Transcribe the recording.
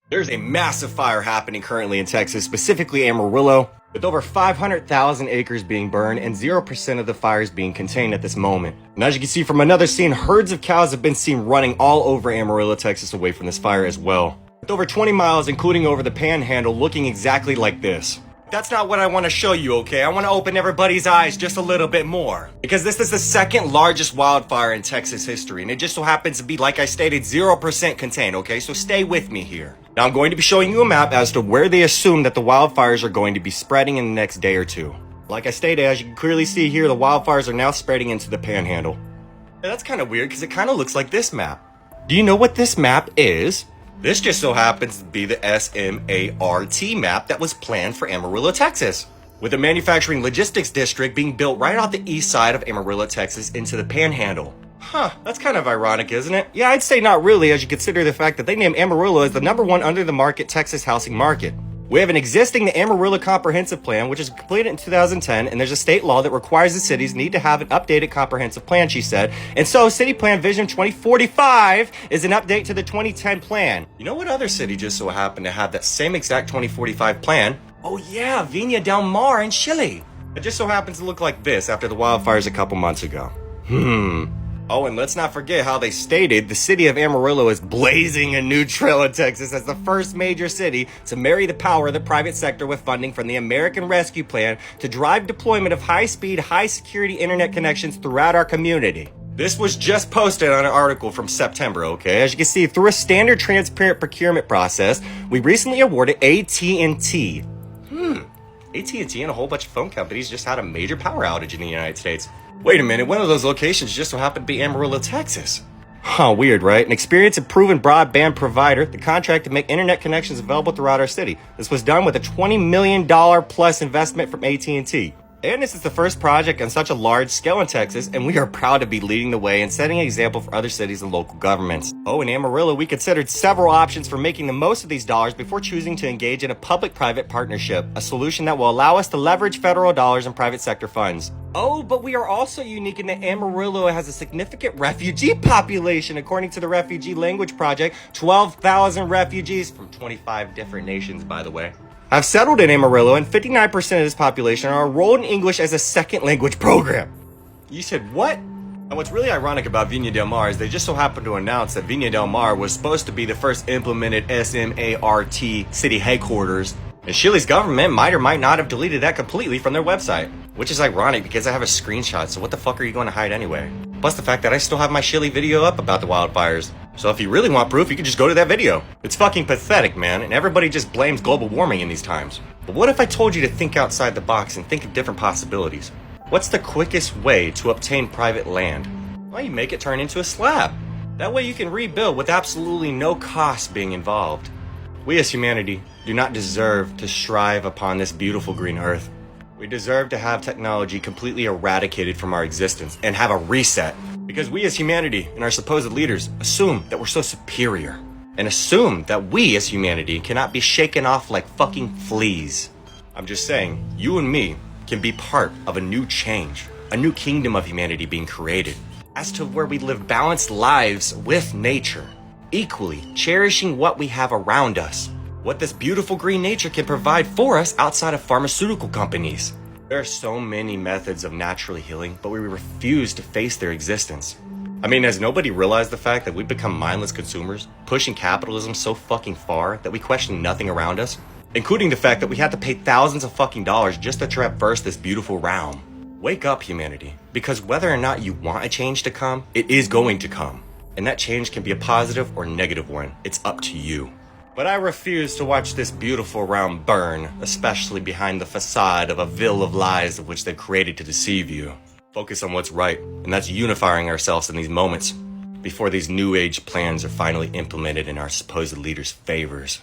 There's a massive fire happening currently in Texas, specifically Amarillo, with over 500,000 acres being burned and 0% of the fires being contained at this moment. And as you can see from another scene, herds of cows have been seen running all over Amarillo, Texas away from this fire as well. With over 20 miles, including over the Panhandle, looking exactly like this. That's not what I want to show you, okay? I want to open everybody's eyes just a little bit more. Because this is the second largest wildfire in Texas history, and it just so happens to be, like I stated, 0% contained, okay? So stay with me here. Now I'm going to be showing you a map as to where they assume that the wildfires are going to be spreading in the next day or two. Like I stated, as you can clearly see here, the wildfires are now spreading into the Panhandle. Now, that's kind of weird because it kind of looks like this map. Do you know what this map is? This just so happens to be the S.M.A.R.T map that was planned for Amarillo, Texas, with the manufacturing logistics district being built right off the east side of Amarillo, Texas into the Panhandle. Huh, that's kind of ironic, isn't it? Yeah, I'd say not really, as you consider the fact that they named Amarillo as the #1 under the market Texas housing market. We have an existing Amarillo Comprehensive Plan, which is completed in 2010, and there's a state law that requires the cities need to have an updated comprehensive plan, she said. And so City Plan Vision 2045 is an update to the 2010 plan. You know what other city just so happened to have that same exact 2045 plan? Oh yeah, Viña del Mar in Chile. It just so happens to look like this after the wildfires a couple months ago. Oh, and let's not forget how they stated the city of Amarillo is blazing a new trail in Texas as the first major city to marry the power of the private sector with funding from the American Rescue Plan to drive deployment of high-speed, high-security internet connections throughout our community. This was just posted on an article from September, okay? As you can see, through a standard transparent procurement process, we recently awarded AT&T. AT&T and a whole bunch of phone companies just had a major power outage in the United States. Wait a minute, one of those locations just so happened to be Amarillo, Texas. Huh, weird, right? An experienced and proven broadband provider, the contract to make internet connections available throughout our city. This was done with a $20 million plus investment from AT&T. And this is the first project on such a large scale in Texas, and we are proud to be leading the way and setting an example for other cities and local governments. Oh, in Amarillo, we considered several options for making the most of these dollars before choosing to engage in a public-private partnership, a solution that will allow us to leverage federal dollars and private sector funds. Oh, but we are also unique in that Amarillo has a significant refugee population. According to the Refugee Language Project, 12,000 refugees from 25 different nations, by the way, have settled in Amarillo, and 59% of this population are enrolled in English as a second language program. You said what? And what's really ironic about Viña del Mar is they just so happened to announce that Viña del Mar was supposed to be the first implemented S.M.A.R.T city headquarters, and Chile's government might or might not have deleted that completely from their website. Which is ironic because I have a screenshot, so what the fuck are you going to hide anyway? Plus the fact that I still have my Chile video up about the wildfires. So if you really want proof, you can just go to that video. It's fucking pathetic, man, and everybody just blames global warming in these times. But what if I told you to think outside the box and think of different possibilities? What's the quickest way to obtain private land? Well, you make it turn into a slab. That way you can rebuild with absolutely no cost being involved. We as humanity do not deserve to strive upon this beautiful green earth. We deserve to have technology completely eradicated from our existence and have a reset. Because we as humanity and our supposed leaders assume that we're so superior. And assume that we as humanity cannot be shaken off like fucking fleas. I'm just saying, you and me can be part of a new change. A new kingdom of humanity being created. As to where we live balanced lives with nature. Equally cherishing what we have around us. What this beautiful green nature can provide for us outside of pharmaceutical companies. There are so many methods of naturally healing, but we refuse to face their existence. I mean, has nobody realized the fact that we've become mindless consumers, pushing capitalism so fucking far that we question nothing around us? Including the fact that we had to pay thousands of fucking dollars just to traverse this beautiful realm. Wake up, humanity, because whether or not you want a change to come, it is going to come. And that change can be a positive or negative one. It's up to you. But I refuse to watch this beautiful realm burn, especially behind the facade of a veil of lies of which they've created to deceive you. Focus on what's right, and that's unifying ourselves in these moments before these new age plans are finally implemented in our supposed leaders' favors.